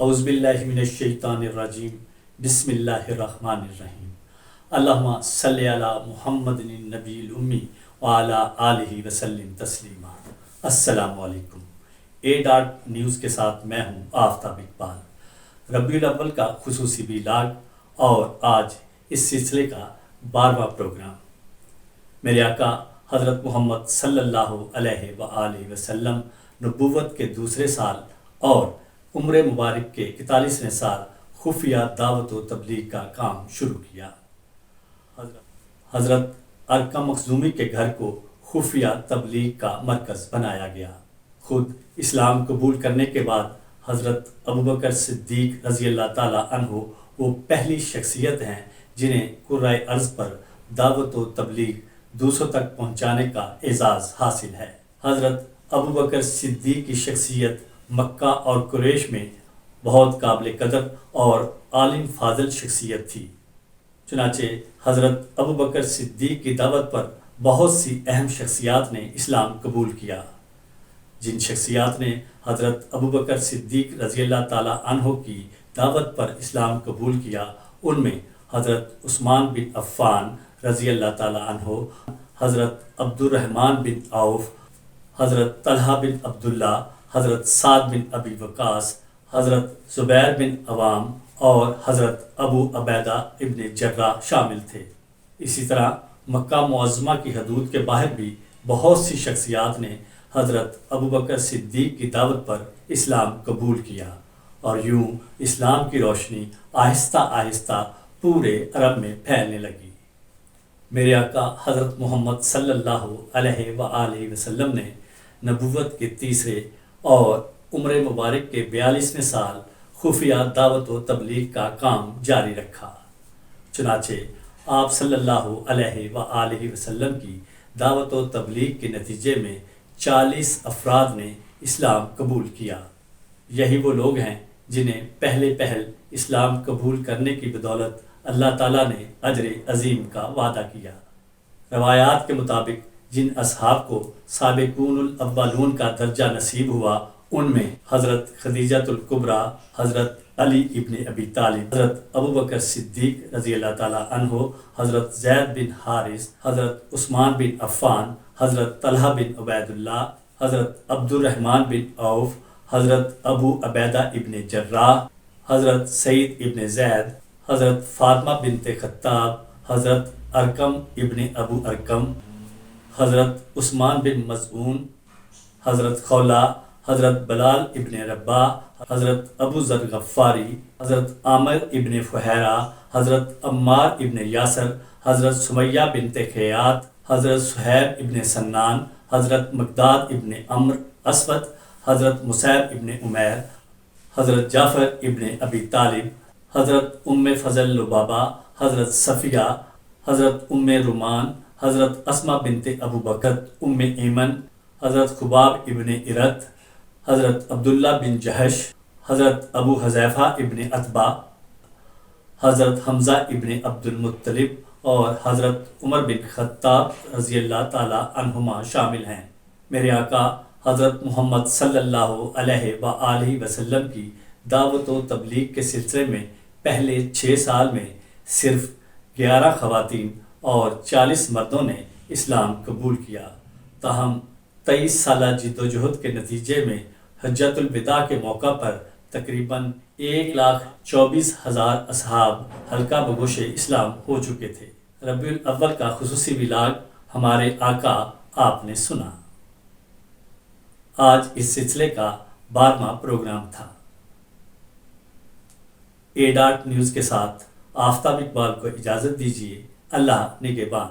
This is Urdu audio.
اعوذ باللہ من الشیطان الرجیم بسم اللہ الرحمن الرحیم اللہم صلی علی محمد النبی الامی وعلی آلہ وسلم تسلیما۔ السلام علیکم۔ اے ڈاٹ نیوز کے ساتھ میں ہوں آفتاب اقبال۔ ربیع الاول کا خصوصی ویلاگ اور آج اس سلسلے کا 12واں پروگرام۔ میرے آقا حضرت محمد صلی اللہ علیہ وآلہ وسلم نبوت کے دوسرے سال اور عمر مبارک کے 41ویں سال خفیہ دعوت و تبلیغ کا کام شروع کیا۔ حضرت ارقم مخزومی کے گھر کو خفیہ تبلیغ کا مرکز بنایا گیا۔ خود اسلام قبول کرنے کے بعد حضرت ابوبکر صدیق رضی اللہ تعالیٰ عنہ وہ پہلی شخصیت ہیں جنہیں کرۂ ارض پر دعوت و تبلیغ دوسروں تک پہنچانے کا اعزاز حاصل ہے۔ حضرت ابوبکر صدیق کی شخصیت مکہ اور قریش میں بہت قابل قدر اور عالم فاضل شخصیت تھی۔ چنانچہ حضرت ابوبکر صدیق کی دعوت پر بہت سی اہم شخصیات نے اسلام قبول کیا۔ جن شخصیات نے حضرت ابوبکر صدیق رضی اللہ تعالیٰ عنہ کی دعوت پر اسلام قبول کیا ان میں حضرت عثمان بن عفان رضی اللہ تعالیٰ عنہ، حضرت عبد الرحمن بن عوف، حضرت طلحہ بن عبداللہ، حضرت سعد بن ابی وقاص، حضرت زبیر بن عوام اور حضرت ابو عبیدہ ابن جراح شامل تھے۔ اسی طرح مکہ معظمہ کی حدود کے باہر بھی بہت سی شخصیات نے حضرت ابوبکر صدیق کی دعوت پر اسلام قبول کیا اور یوں اسلام کی روشنی آہستہ آہستہ پورے عرب میں پھیلنے لگی۔ میرے آقا حضرت محمد صلی اللہ علیہ وآلہ وسلم نے نبوت کے تیسرے اور عمر مبارک کے 42ویں سال خفیہ دعوت و تبلیغ کا کام جاری رکھا۔ چنانچہ آپ صلی اللہ علیہ وآلہ وسلم کی دعوت و تبلیغ کے نتیجے میں 40 افراد نے اسلام قبول کیا۔ یہی وہ لوگ ہیں جنہیں پہلے پہل اسلام قبول کرنے کی بدولت اللہ تعالیٰ نے اجر عظیم کا وعدہ کیا۔ روایات کے مطابق جن اصحاب کو سابقون الاولون کا درجہ نصیب ہوا ان میں حضرت خدیجۃ الکبریٰ، حضرت علی ابن ابی طالب، حضرت ابوبکر صدیق رضی اللہ تعالیٰ عنہ، حضرت زید بن حارث، حضرت عثمان بن عفان، حضرت طلحہ بن عبید اللہ، حضرت عبد الرحمن بن عوف، حضرت ابو عبیدہ ابن جراح، حضرت سعید ابن زید، حضرت فاطمہ بنت خطاب، حضرت ارقم ابن ابو ارقم، حضرت عثمان بن مظعون، حضرت خولہ، حضرت بلال ابن رباح، حضرت ابو ذر غفاری، حضرت عامر ابن فہیرہ، حضرت عمار ابن یاسر، حضرت سمیہ بنت خیاط، حضرت صہیب ابن سنان، حضرت مقداد ابن عمرو اسود، حضرت مصعب ابن عمیر، حضرت جعفر ابن ابی طالب، حضرت ام فضل لبابہ، حضرت صفیہ، حضرت ام رومان، حضرت اسماء بنت ابو بکر ام ایمن، حضرت خباب ابن ارت، حضرت عبداللہ بن جہش، حضرت ابو حذیفہ ابن عتبہ، حضرت حمزہ ابن عبد المطلب اور حضرت عمر بن خطاب رضی اللہ تعالیٰ عنہما شامل ہیں۔ میرے آقا حضرت محمد صلی اللہ علیہ وآلہ وسلم کی دعوت و تبلیغ کے سلسلے میں پہلے 6 سال میں صرف 11 خواتین اور 40 مردوں نے اسلام قبول کیا، تاہم 23 سالہ جد و جہد کے نتیجے میں حجۃ الوداع کے موقع پر تقریباً 1,24,000 اصحاب حلقہ بگوش اسلام ہو چکے تھے۔ ربیع الاول کا خصوصی ویلاگ ہمارے آقا آپ نے سنا۔ آج اس سلسلے کا 12واں پروگرام تھا۔ اے ڈاٹ نیوز کے ساتھ آفتاب اقبال کو اجازت دیجیے۔ اللہ نگہبان۔